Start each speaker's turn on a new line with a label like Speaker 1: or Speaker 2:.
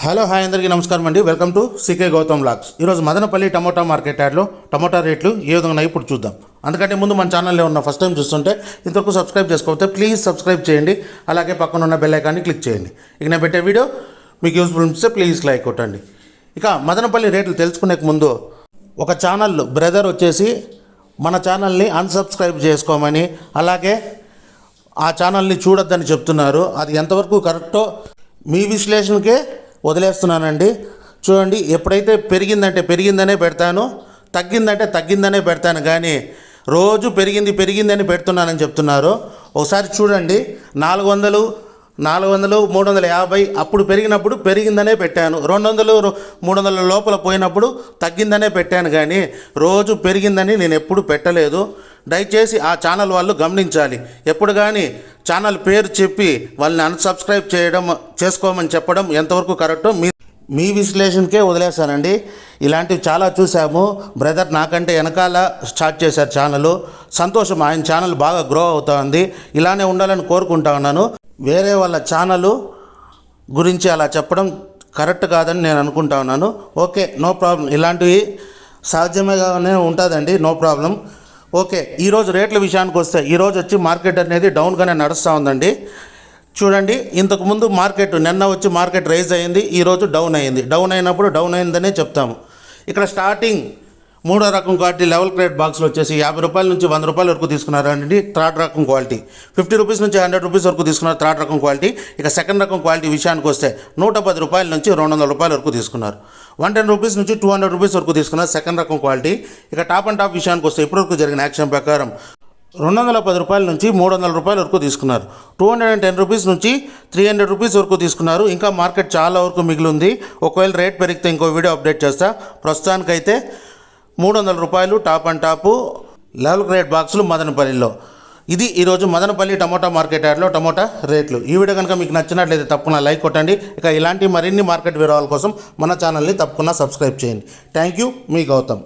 Speaker 1: Hello hi అందరికీ నమస్కారం అండి. Welcome to C K Gautham vlogs. ఈరోజు మదనపల్లి టమోటా మార్కెట్ యార్డ్లో టమోటా రేట్లు ఏ విధంగా ఉన్నాయి ఇప్పుడు చూద్దాం. అందుకంటే ముందు మన ఛానల్లో ఉన్న ఫస్ట్ టైం చూస్తుంటే ఇంతవరకు సబ్స్క్రైబ్ చేసుకోకపోతే ప్లీజ్ సబ్స్క్రైబ్ చేయండి. అలాగే పక్కన ఉన్న బెల్ ఐకాన్ని క్లిక్ చేయండి. ఇక నేను పెట్టే వీడియో మీకు యూస్ఫుల్ అనిపిస్తే ప్లీజ్ లైక్ కొట్టండి. ఇక మదనపల్లి రేట్లు తెలుసుకునే ముందు ఒక ఛానల్ బ్రదర్ వచ్చేసి మన ఛానల్ని అన్సబ్స్క్రైబ్ చేసుకోమని, అలాగే ఆ ఛానల్ని చూడొద్దని చెప్తున్నారు. అది ఎంతవరకు కరెక్టో మీ విశ్లేషణకే వదిలేస్తున్నానండి. చూడండి, ఎప్పుడైతే పెరిగిందనే పెడతాను, తగ్గిందంటే తగ్గిందనే పెడతాను, కానీ రోజు పెరిగిందని పెడుతున్నానని చెప్తున్నారు. ఒకసారి చూడండి, 400, 350 అప్పుడు పెరిగినప్పుడు పెరిగిందనే పెట్టాను. 200, 300 లోపల పోయినప్పుడు తగ్గిందనే పెట్టాను, కానీ రోజు పెరిగిందని నేను ఎప్పుడు పెట్టలేదు. దయచేసి ఆ ఛానల్ వాళ్ళు గమనించాలి. ఎప్పుడు కానీ ఛానల్ పేరు చెప్పి వాళ్ళని అన్సబ్స్క్రైబ్ చేసుకోమని చెప్పడం ఎంతవరకు కరెక్టో మీ విశ్లేషణకే వదిలేశానండి. ఇలాంటివి చాలా చూసాము. బ్రదర్ నాకంటే వెనకాల స్టార్ట్ చేశారు ఛానల్. సంతోషం, ఆయన ఛానల్ బాగా గ్రో అవుతుంది. ఇలానే ఉండాలని కోరుకుంటా ఉన్నాను. వేరే వాళ్ళ ఛానల్ గురించి అలా చెప్పడం కరెక్ట్ కాదని నేను అనుకుంటా ఉన్నాను. Okay, no problem. ఇలాంటివి సహజంగానే ఉంటుందండి, నో ప్రాబ్లం. ఓకే, ఈరోజు రేట్ల విషయానికి వస్తే ఈరోజు వచ్చి మార్కెట్ అనేది డౌన్గానే నడుస్తూ ఉందండి. చూడండి, ఇంతకుముందు నిన్న వచ్చి మార్కెట్ రైజ్ అయింది, ఈరోజు డౌన్ అయింది. డౌన్ అయినప్పుడు డౌన్ అయిందనే చెప్తాము. ఇక్కడ స్టార్టింగ్ 3వ రకం క్వాలిటీ లెవెల్ క్రేట్ బాక్స్లో వచ్చేసి 50 రూపాయల నుంచి 100 రూపాయల వరకు తీసుకున్నారండి. థర్డ్ రకం క్వాలిటీ 50 రూపీస్ నుంచి 100 రూపీస్ వరకు తీసుకున్నారు థర్డ్ రకం క్వాలిటీ. ఇక సెకండ్ రకం క్వాలిటీ విషయానికి వస్తే 110 రూపాయల నుంచి 200 రూపాయల వరకు తీసుకున్నారు. 110 రూపీస్ నుంచి 200 రూపీస్ వరకు తీసుకున్నారు సెకండ్ రకం క్వాలిటీ. ఇక టాప్ అండ్ టాప్ విషయానికి వస్తే ఇప్పటివరకు జరిగిన యాక్షన్ ప్రకారం 210 రూపాయల నుంచి 300 రూపాయల వరకు తీసుకున్నారు. 210 రూపీస్ నుంచి 300 రూపీస్ వరకు తీసుకున్నారు. ఇంకా మార్కెట్ చాలా వరకు మిగిలింది. ఒకవేళ రేట్ పెరిగితే ఇంకో వీడియో అప్డేట్ చేస్తా. ప్రస్తుతానికైతే 300 రూపాయలు top and top level grade బాక్సులు మదనపల్లిలో. ఇది ఈరోజు మదనపల్లి టమోటా మార్కెట్ యార్డ్లో టమోటా రేట్లు. ఈ వీడియో కనుక మీకు నచ్చినట్లయితే తప్పకుండా లైక్ కొట్టండి. ఇక ఇలాంటి మరిన్ని మార్కెట్ వివరాల కోసం మన ఛానల్ని తప్పకుండా సబ్స్క్రైబ్ చేయండి. థ్యాంక్ యూ, మీ గౌతమ్.